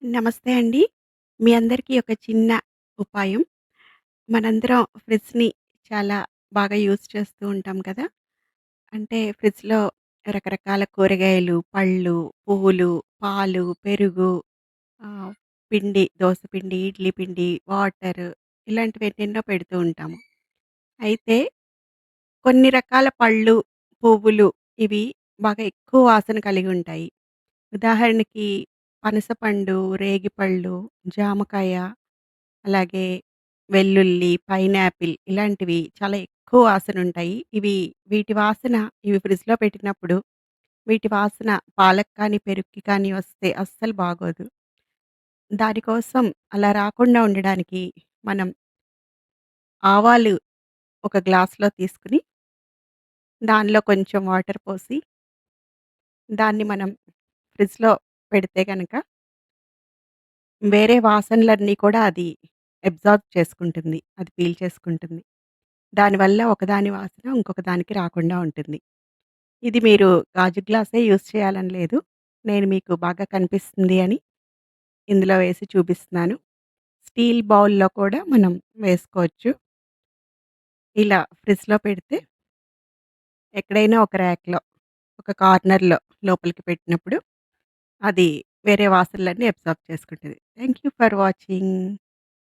నమస్తే అండి. మీ అందరికీ ఒక చిన్న ఉపాయం. మనందరం ఫ్రిడ్జ్‌ని చాలా బాగా యూజ్ చేస్తూ ఉంటాం కదా! అంటే ఫ్రిడ్జ్‌లో రకరకాల కూరగాయలు, పళ్ళు, పువ్వులు, పాలు, పెరుగు, ఆహ్, పిండి, దోస పిండి, ఇడ్లీ పిండి, వాటర్ ఇలాంటివి ఎన్నెన్నో పెడుతూ ఉంటాము. అయితే కొన్ని రకాల పళ్ళు, పువ్వులు ఇవి బాగా ఎక్కువ వాసన కలిగి ఉంటాయి. ఉదాహరణకి పనసపండు, రేగిపళ్ళు, జామకాయ, అలాగే వెల్లుల్లి, పైనాపిల్ ఇలాంటివి చాలా ఎక్కువ వాసనుంటాయి. వీటి వాసన ఫ్రిడ్జ్‌లో పెట్టినప్పుడు వీటి వాసన పాలకు కానీ, పెరుగుకి కానీ వస్తే అస్సలు బాగోదు. దానికోసం అలా రాకుండా ఉండడానికి మనం ఆవాలు ఒక గ్లాస్‌లో తీసుకొని, దానిలో కొంచెం వాటర్ పోసి, దాన్ని మనం ఫ్రిడ్జ్‌లో పెడితే గనక వేరే వాసనలన్నీ కూడా అది అబ్జార్బ్ చేసుకుంటుంది. అది పీల్చేసుకుంటుంది. దానివల్ల ఒకదాని వాసన ఇంకొక దానికి రాకుండా ఉంటుంది. ఇది మీరు గాజు గ్లాసే యూజ్ చేయాలని లేదు. నేను మీకు బాగా కనిపిస్తుంది అని ఇందులో వేసి చూపిస్తున్నాను. స్టీల్ బౌల్‌లో కూడా మనం వేసుకోవచ్చు. ఇలా ఫ్రిడ్జ్‌లో పెడితే ఎక్కడైనా ఒక ర్యాక్‌లో, ఒక కార్నర్‌లో లోపలికి పెట్టినప్పుడు అది వేరే వాసనలన్నీ అబ్జార్బ్ చేసుకుంటది. Thank you for watching.